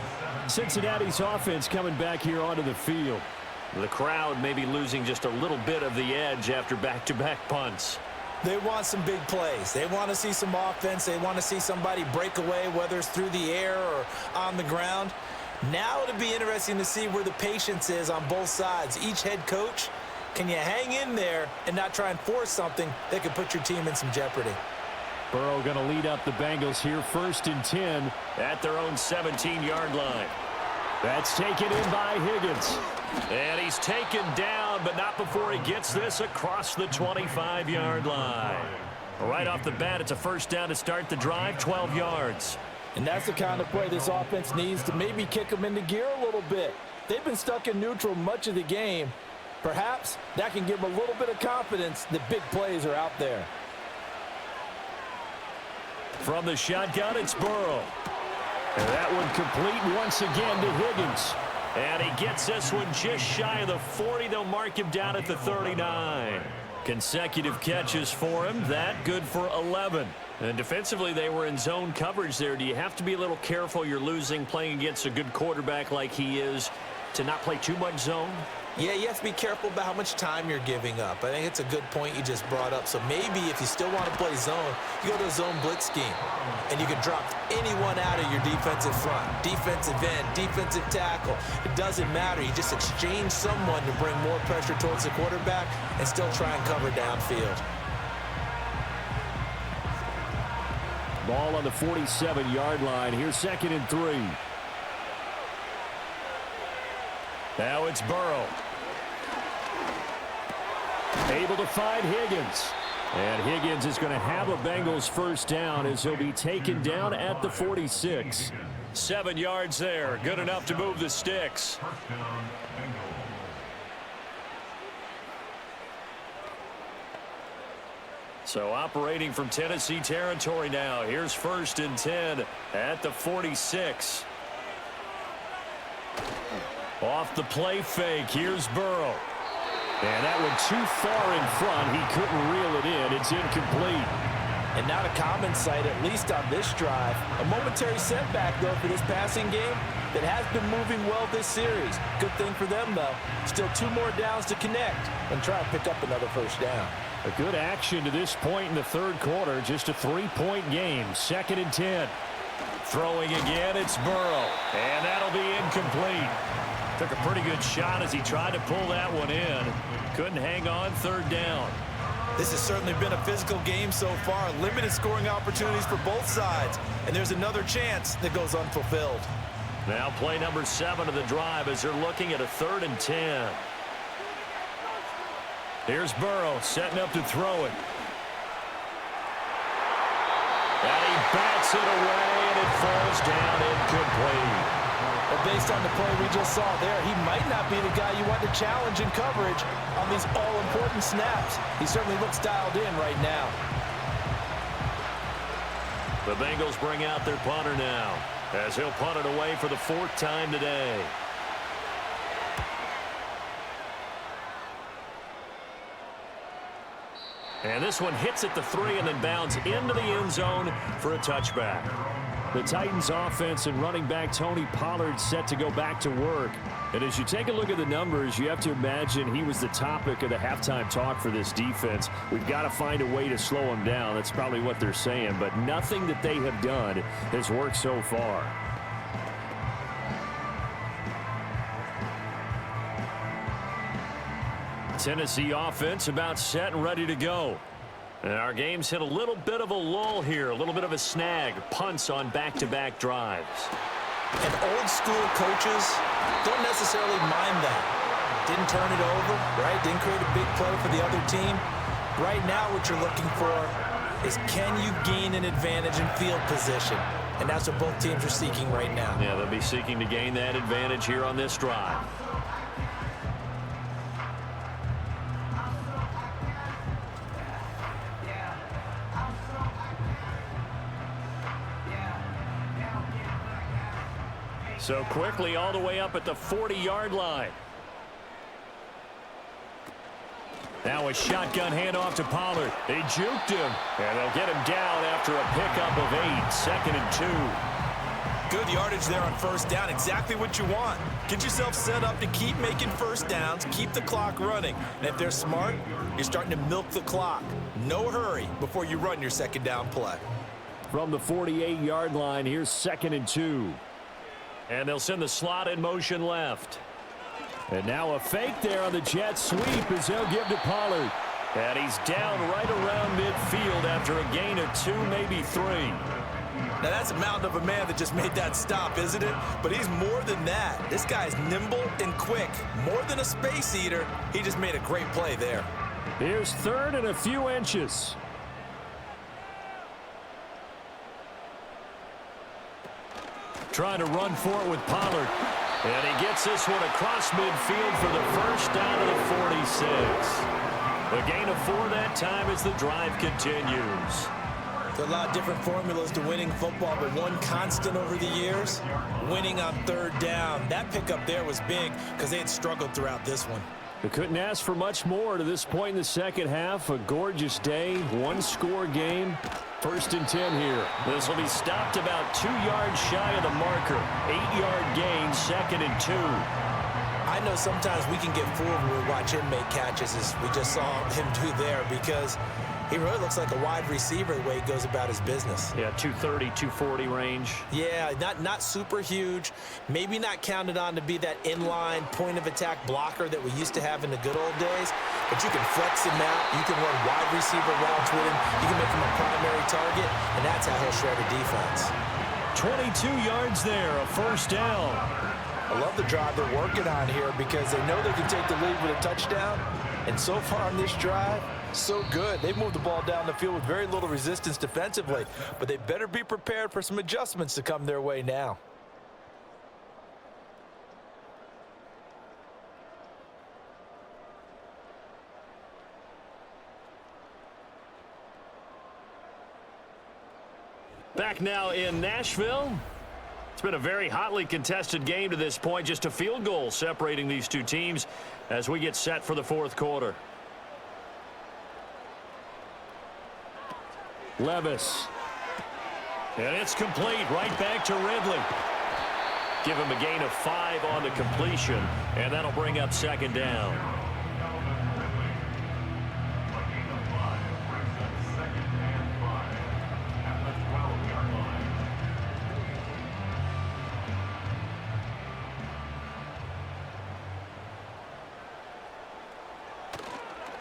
Cincinnati's offense coming back here onto the field. The crowd may be losing just a little bit of the edge after back-to-back punts. They want some big plays. They want to see some offense. They want to see somebody break away, whether it's through the air or on the ground. Now it'll be interesting to see where the patience is on both sides. Each head coach, can you hang in there and not try and force something that could put your team in some jeopardy? Burrow going to lead up the Bengals here first and 10 at their own 17-yard line. That's taken in by Higgins. And he's taken down, but not before he gets this across the 25-yard line. Right off the bat, it's a first down to start the drive, 12 yards. And that's the kind of play this offense needs to maybe kick them into gear a little bit. They've been stuck in neutral much of the game. Perhaps that can give them a little bit of confidence that big plays are out there. From the shotgun, it's Burrow. And that one complete once again to Higgins. And he gets this one just shy of the 40. They'll mark him down at the 39. Consecutive catches for him. That good for 11. And defensively, they were in zone coverage there. Do you have to be a little careful? You're losing playing against a good quarterback like he is to not play too much zone? Yeah, you have to be careful about how much time you're giving up. I think it's a good point you just brought up. So maybe if you still want to play zone, you go to a zone blitz scheme. And you can drop anyone out of your defensive front. Defensive end, defensive tackle. It doesn't matter. You just exchange someone to bring more pressure towards the quarterback and still try and cover downfield. Ball on the 47-yard line. Here's second and 3. Now it's Burrow. Able to find Higgins. And Higgins is going to have a Bengals first down as he'll be taken down at the 46. 7 yards there. Good enough to move the sticks. So operating from Tennessee territory now. Here's first and 10 at the 46. Off the play fake. Here's Burrow. And that one too far in front. He couldn't reel it in. It's incomplete. And not a common sight, at least on this drive. A momentary setback, though, for this passing game that has been moving well this series. Good thing for them, though. Still 2 more downs to connect and try to pick up another first down. A good action to this point in the third quarter. Just a 3-point game. Second and 10. Throwing again, it's Burrow. And that'll be incomplete. Took a pretty good shot as he tried to pull that one in. Couldn't hang on third down. This has certainly been a physical game so far. Limited scoring opportunities for both sides. And there's another chance that goes unfulfilled. Now play number 7 of the drive as they're looking at a 3rd and 10. Here's Burrow setting up to throw it. And he bats it away, and it falls down incomplete. But based on the play we just saw there, he might not be the guy you want to challenge in coverage on these all-important snaps. He certainly looks dialed in right now. The Bengals bring out their punter now as he'll punt it away for the 4th time today. And this one hits at the 3 and then bounds into the end zone for a touchback. The Titans offense and running back Tony Pollard set to go back to work. And as you take a look at the numbers, you have to imagine he was the topic of the halftime talk for this defense. We've got to find a way to slow him down. That's probably what they're saying. But nothing that they have done has worked so far. Tennessee offense about set and ready to go. And our game's hit a little bit of a lull here, a little bit of a snag. Punts on back-to-back drives. And old school coaches don't necessarily mind that. Didn't turn it over, right? Didn't create a big play for the other team. Right now what you're looking for is can you gain an advantage in field position? And that's what both teams are seeking right now. Yeah, they'll be seeking to gain that advantage here on this drive. So quickly all the way up at the 40-yard line. Now a shotgun handoff to Pollard. They juked him, and they'll get him down after a pickup of 8, 2nd and 2. Good yardage there on first down. Exactly what you want. Get yourself set up to keep making first downs, keep the clock running. And if they're smart, you're starting to milk the clock. No hurry before you run your second down play. From the 48-yard line, here's 2nd and 2. And they'll send the slot in motion left. And now a fake there on the jet sweep as they'll give to Pollard. And he's down right around midfield after a gain of 2, maybe 3. Now that's a mountain of a man that just made that stop, isn't it? But he's more than that. This guy's nimble and quick. More than a space eater. He just made a great play there. Here's 3rd and a few inches. Trying to run for it with Pollard. And he gets this one across midfield for the first down of the 46. A gain of 4 that time as the drive continues. There are a lot of different formulas to winning football, but one constant over the years, winning on 3rd down. That pickup there was big because they had struggled throughout this one. They couldn't ask for much more to this point in the second half. A gorgeous day, 1-score game. 1st and 10 here. This will be stopped about 2 yards shy of the marker. 8-yard gain, 2nd and 2. I know sometimes we can get fooled when we watch him make catches, as we just saw him do there, because he really looks like a wide receiver the way he goes about his business. Yeah, 230, 240 range. Yeah, not super huge. Maybe not counted on to be that inline point-of-attack blocker that we used to have in the good old days. But you can flex him out. You can run wide receiver routes with him. You can make him a primary target, and that's how he'll shred a defense. 22 yards there, a first down. I love the drive they're working on here because they know they can take the lead with a touchdown. And so far on this drive, so good. They've moved the ball down the field with very little resistance defensively, but they better be prepared for some adjustments to come their way now. Back now in Nashville. It's been a very hotly contested game to this point. Just a field goal separating these two teams as we get set for the 4th quarter. Levis. And it's complete right back to Ridley. Give him a gain of 5 on the completion, and that'll bring up 2nd down.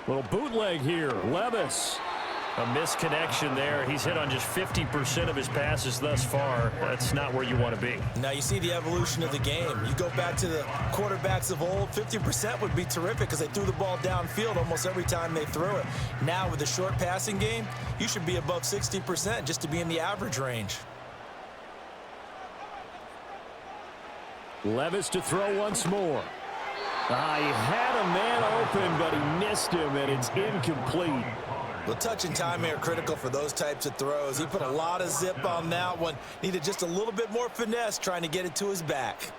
Little bootleg here. Levis. A misconnection there. He's hit on just 50% of his passes thus far. That's not where you want to be. Now you see the evolution of the game. You go back to the quarterbacks of old, 50% would be terrific because they threw the ball downfield almost every time they threw it. Now with the short passing game, you should be above 60% just to be in the average range. Levis to throw once more. He had a man open, but he missed him, and it's incomplete. Well, touch and timing are critical for those types of throws. He put a lot of zip on that one. Needed just a little bit more finesse trying to get it to his back.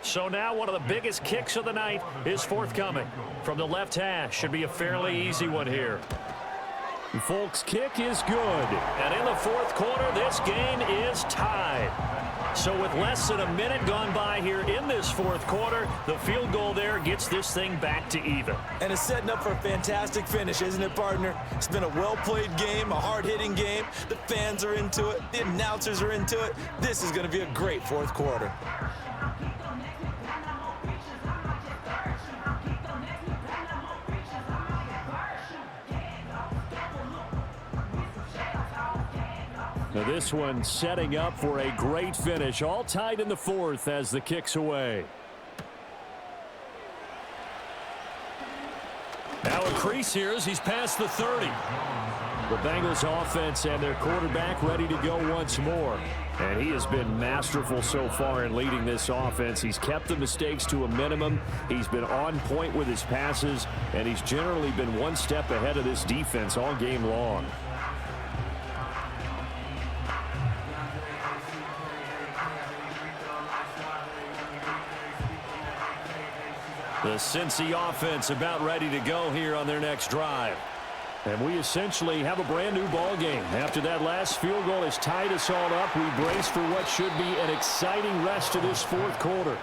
So now one of the biggest kicks of the night is forthcoming. From the left hash, should be a fairly easy one here. Folks' kick is good. And in the 4th quarter, this game is tied. So with less than a minute gone by here in this 4th quarter, the field goal there gets this thing back to even. And it's setting up for a fantastic finish, isn't it, partner? It's been a well-played game, a hard-hitting game. The fans are into it. The announcers are into it. This is going to be a great 4th quarter. Now this one setting up for a great finish. All tied in the 4th as the kick's away. Now a crease here as he's past the 30. The Bengals offense and their quarterback ready to go once more. And he has been masterful so far in leading this offense. He's kept the mistakes to a minimum. He's been on point with his passes. And he's generally been one step ahead of this defense all game long. The Cincy offense about ready to go here on their next drive. And we essentially have a brand new ball game. After that last field goal has tied us all up, we brace for what should be an exciting rest of this fourth quarter.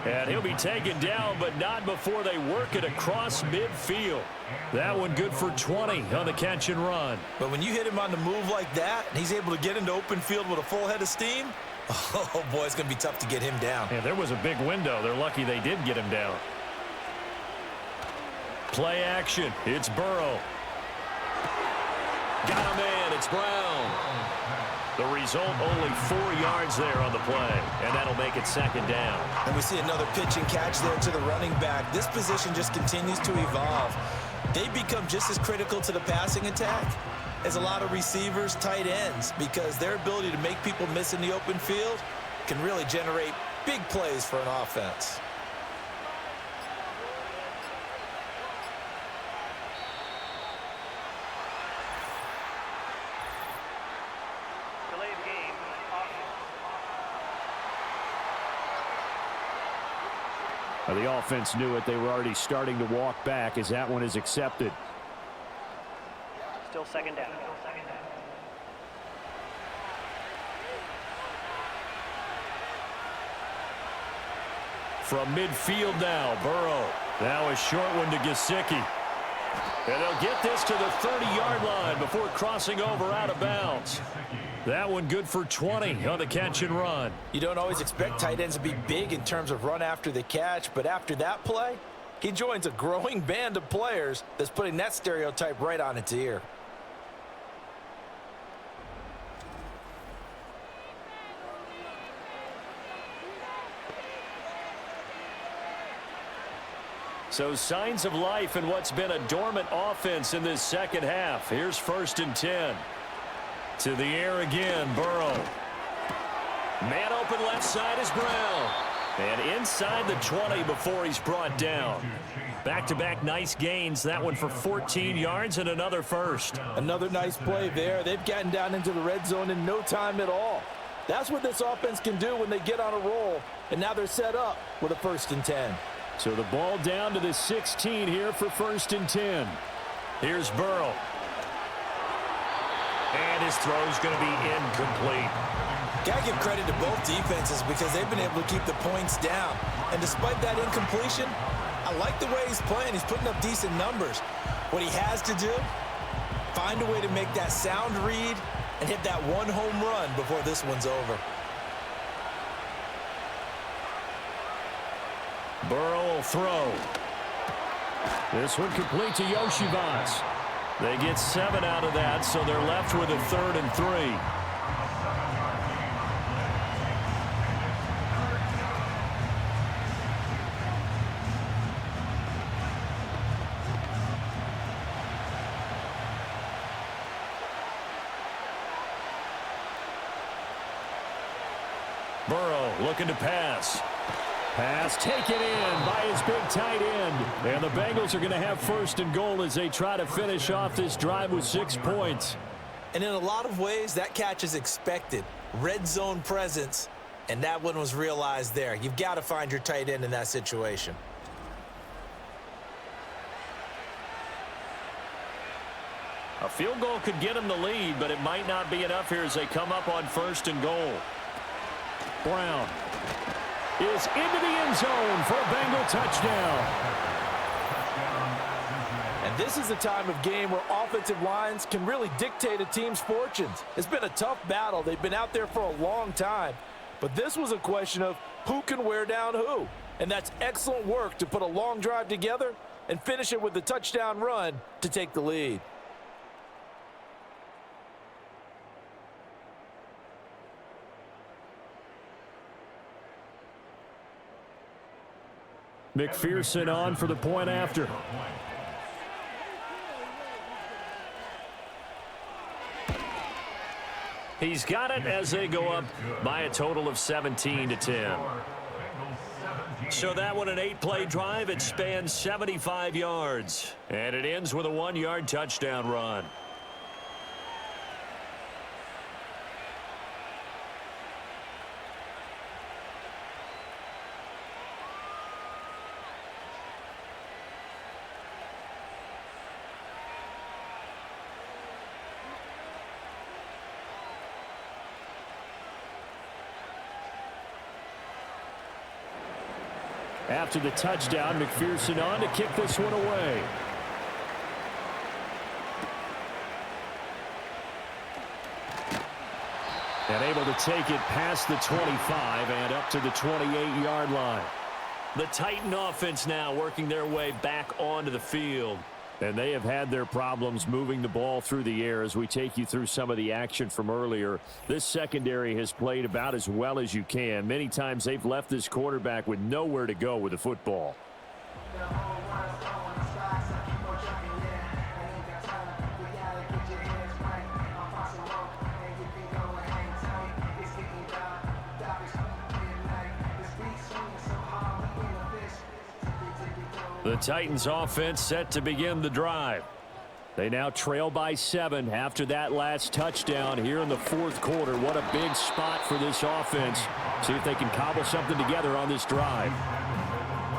And he'll be taken down, but not before they work it across midfield. That one good for 20 on the catch and run. But when you hit him on the move like that, and he's able to get into open field with a full head of steam, oh boy, it's going to be tough to get him down. Yeah, there was a big window. They're lucky they did get him down. Play action. It's Burrow. Got him in. It's Brown. The result, only 4 yards there on the play, and that'll make it second down. And we see another pitch and catch there to the running back. This position just continues to evolve. They become just as critical to the passing attack as a lot of receivers, tight ends, because their ability to make people miss in the open field can really generate big plays for an offense. The offense knew it. They were already starting to walk back as that one is accepted. Still second down. From midfield now, Burrow. Now a short one to Gesicki. And they'll get this to the 30-yard line before crossing over out of bounds. That one good for 20 on the catch and run. You don't always expect tight ends to be big in terms of run after the catch, but after that play, he joins a growing band of players that's putting that stereotype right on its ear. So signs of life in what's been a dormant offense in this second half. Here's 1st and 10. To the air again, Burrow. Man open left side is Brown. And inside the 20 before he's brought down. Back-to-back nice gains. That one for 14 yards and another first. Another nice play there. They've gotten down into the red zone in no time at all. That's what this offense can do when they get on a roll. And now they're set up with a 1st and 10. So the ball down to the 16 here for 1st and 10. Here's Burrow. And his throw's going to be incomplete. Got to give credit to both defenses because they've been able to keep the points down. And despite that incompletion, I like the way he's playing. He's putting up decent numbers. What he has to do, find a way to make that sound read and hit that one home run before this one's over. Burrow will throw. This one complete to Yoshivas. They get 7 out of that, so they're left with a 3rd and 3. Burrow looking to pass. Pass taken in by his big tight end. And the Bengals are going to have 1st and goal as they try to finish off this drive with 6 points. And in a lot of ways, that catch is expected. Red zone presence, and that one was realized there. You've got to find your tight end in that situation. A field goal could get them the lead, but it might not be enough here as they come up on 1st and goal. Brown is into the end zone for a Bengal touchdown. And this is the time of game where offensive lines can really dictate a team's fortunes. It's been a tough battle. They've been out there for a long time. But this was a question of who can wear down who. And that's excellent work to put a long drive together and finish it with the touchdown run to take the lead. McPherson on for the point after. He's got it as they go up by a total of 17-10. So that one an 8-play drive. It spans 75 yards. And it ends with a 1-yard touchdown run. After the touchdown, McPherson on to kick this one away. And able to take it past the 25 and up to the 28-yard line. The Titan offense now working their way back onto the field. And they have had their problems moving the ball through the air as we take you through some of the action from earlier. This secondary has played about as well as you can. Many times they've left this quarterback with nowhere to go with the football. The Titans offense set to begin the drive. They now trail by 7 after that last touchdown here in the fourth quarter. What a big spot for this offense. See if they can cobble something together on this drive.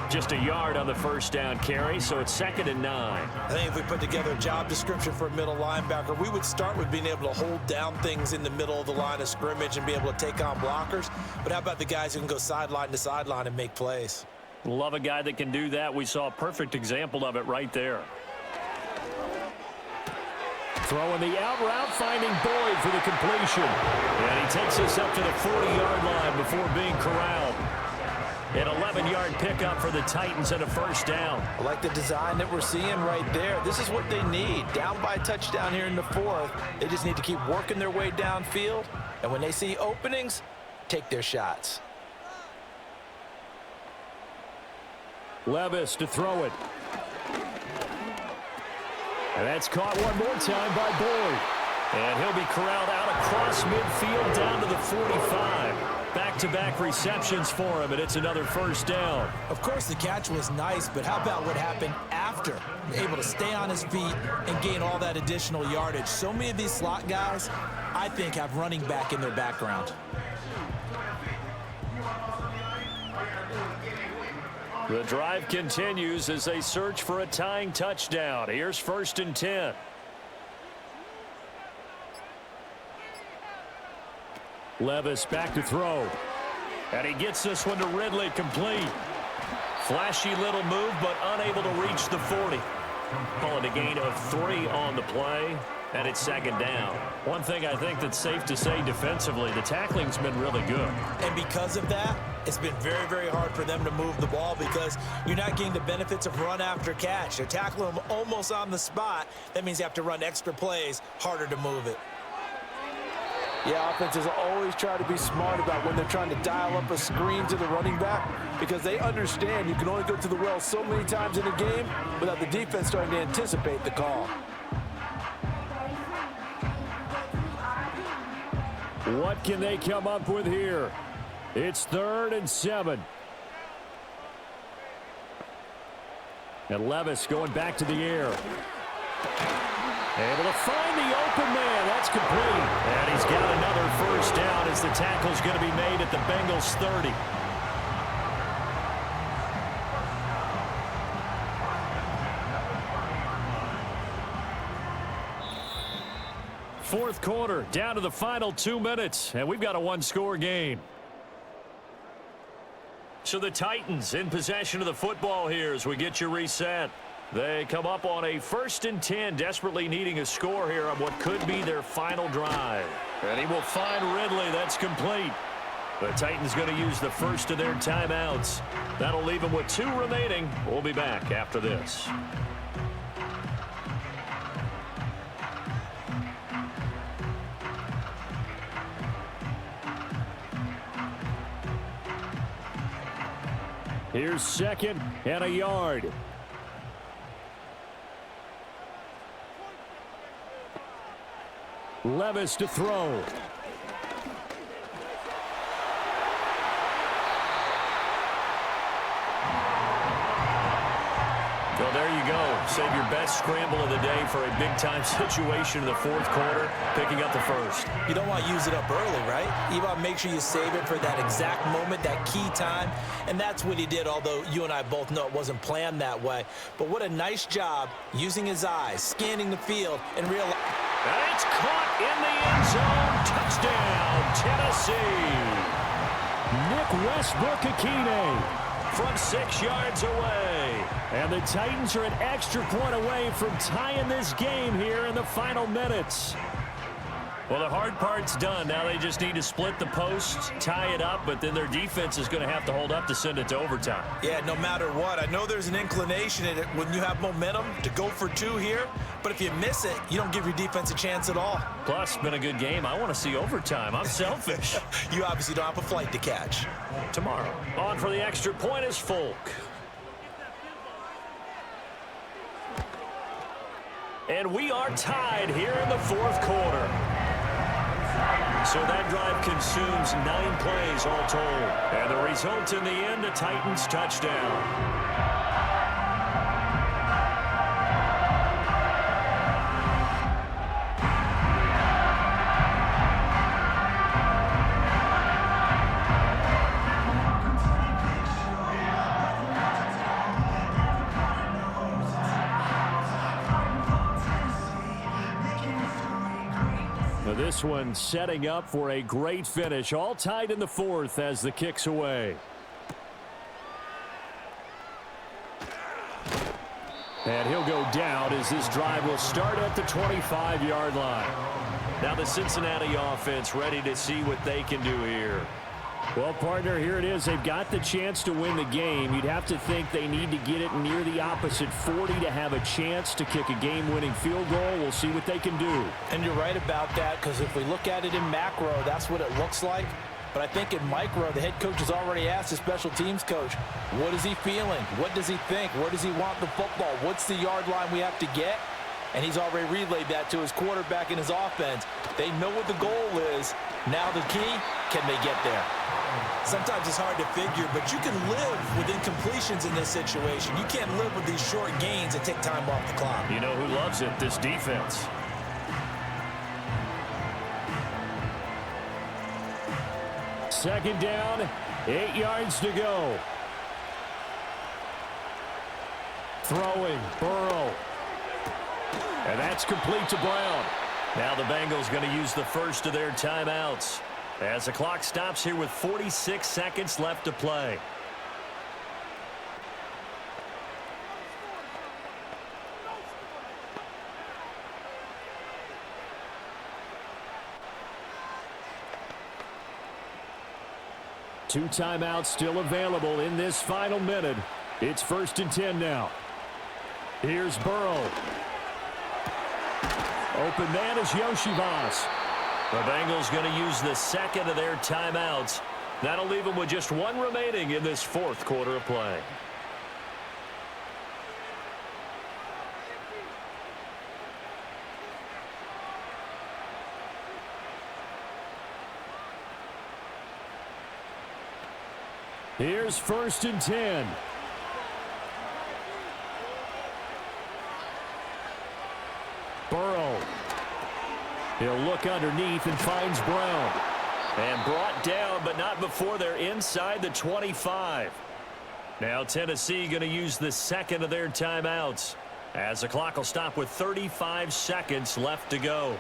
Just a yard on the first down carry, so it's 2nd and 9. I think if we put together a job description for a middle linebacker, we would start with being able to hold down things in the middle of the line of scrimmage and be able to take on blockers. But how about the guys who can go sideline to sideline and make plays? Love a guy that can do that. We saw a perfect example of it right there. Throwing the out route, finding Boyd for the completion. And he takes us up to the 40-yard line before being corralled. An 11-yard pickup for the Titans and a first down. I like the design that we're seeing right there. This is what they need. Down by a touchdown here in the fourth. They just need to keep working their way downfield. And when they see openings, take their shots. Levis to throw it. And that's caught one more time by Boyd. And he'll be corralled out across midfield down to the 45. Back-to-back receptions for him, and it's another first down. Of course, the catch was nice, but how about what happened after? Able to stay on his feet and gain all that additional yardage. So many of these slot guys, I think, have running back in their background. The drive continues as they search for a tying touchdown. Here's 1st and 10. Levis back to throw. And he gets this one to Ridley, complete. Flashy little move, but unable to reach the 40. Calling a gain of 3 on the play, and it's 2nd down. One thing I think that's safe to say defensively, the tackling's been really good. And because of that, it's been very, very hard for them to move the ball because you're not getting the benefits of run after catch. They're tackling them almost on the spot. That means you have to run extra plays, harder to move it. Yeah, offenses always try to be smart about when they're trying to dial up a screen to the running back because they understand you can only go to the well so many times in a game without the defense starting to anticipate the call. What can they come up with here? It's 3rd and 7. And Levis going back to the air. Able to find the open man. That's complete. And he's got another first down as the tackle's going to be made at the Bengals 30. Fourth quarter, down to the final 2 minutes, and we've got a one-score game. So the Titans in possession of the football here as we get you reset. They come up on a 1st and 10, desperately needing a score here on what could be their final drive. And he will find Ridley. That's complete. The Titans going to use the first of their timeouts. That'll leave them with 2 remaining. We'll be back after this. Here's 2nd and a yard. Levis to throw. Well, there you go. Save your best scramble of the day for a big-time situation in the fourth quarter, picking up the first. You don't want to use it up early, right? You want to make sure you save it for that exact moment, that key time, and that's what he did, although you and I both know it wasn't planned that way. But what a nice job using his eyes, scanning the field, and realizing. And it's caught in the end zone. Touchdown, Tennessee. Nick Westbrook-Akine from 6 yards away. And the Titans are an extra point away from tying this game here in the final minutes. Well, the hard part's done. Now they just need to split the posts, tie it up, but then their defense is going to have to hold up to send it to overtime. Yeah, no matter what. I know there's an inclination in it when you have momentum to go for two here, but if you miss it, you don't give your defense a chance at all. Plus, it's been a good game. I want to see overtime. I'm selfish. You obviously don't have a flight to catch. Tomorrow. On for the extra point is Folk. And we are tied here in the fourth quarter. So that drive consumes 9 plays all told. And the result in the end, a Titans touchdown. This one setting up for a great finish. All tied in the fourth as the kick's away. And he'll go down as this drive will start at the 25-yard line. Now the Cincinnati offense ready to see what they can do here. Well, partner, here it is. They've got the chance to win the game. You'd have to think they need to get it near the opposite 40 to have a chance to kick a game-winning field goal. We'll see what they can do. And you're right about that, because if we look at it in macro, that's what it looks like. But I think in micro, the head coach has already asked the special teams coach, what is he feeling? What does he think? Where does he want the football? What's the yard line we have to get? And he's already relayed that to his quarterback and his offense. They know what the goal is. Now the key, can they get there? Sometimes it's hard to figure, but you can live with incompletions in this situation. You can't live with these short gains and take time off the clock. You know who loves it? This defense. Second down, 8 yards to go. Throwing, Burrow. And that's complete to Brown. Now the Bengals going to use the first of their timeouts as the clock stops here with 46 seconds left to play. Two timeouts still available in this final minute. It's 1st and 10 now. Here's Burrow. Open man is Yoshivas. The Bengals going to use the second of their timeouts. That'll leave them with just one remaining in this fourth quarter of play. Here's 1st and 10. Burrow. He'll look underneath and finds Brown. And brought down, but not before they're inside the 25. Now Tennessee going to use the second of their timeouts as the clock will stop with 35 seconds left to go.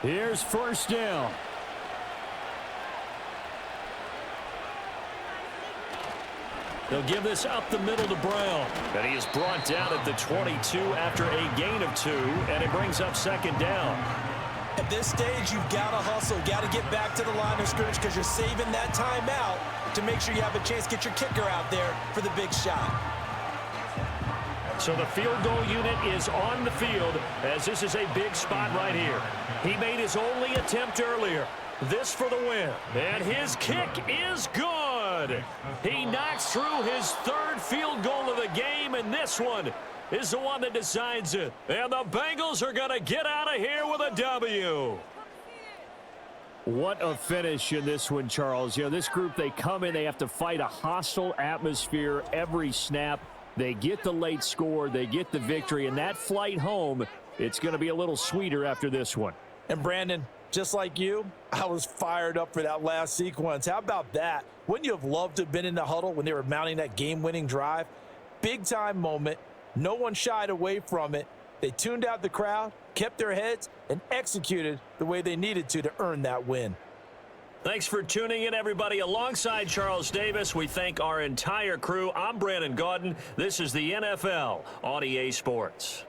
Here's 1st down. They'll give this up the middle to Brown. And he is brought down at the 22 after a gain of 2, and it brings up 2nd down. At this stage, you've got to hustle, got to get back to the line of scrimmage because you're saving that timeout to make sure you have a chance to get your kicker out there for the big shot. So the field goal unit is on the field as this is a big spot right here. He made his only attempt earlier. This for the win. And his kick is good. He knocks through his 3rd field goal of the game, and this one is the one that decides it. And the Bengals are going to get out of here with a W. What a finish in this one, Charles. You know, this group, they come in, they have to fight a hostile atmosphere every snap. They get the late score, they get the victory, and that flight home, it's going to be a little sweeter after this one. And Brandon, just like you, I was fired up for that last sequence. How about that? Wouldn't you have loved to have been in the huddle when they were mounting that game-winning drive? Big-time moment. No one shied away from it. They tuned out the crowd, kept their heads, and executed the way they needed to earn that win. Thanks for tuning in, everybody. Alongside Charles Davis, we thank our entire crew. I'm Brandon Gaudin. This is the NFL on EA Sports.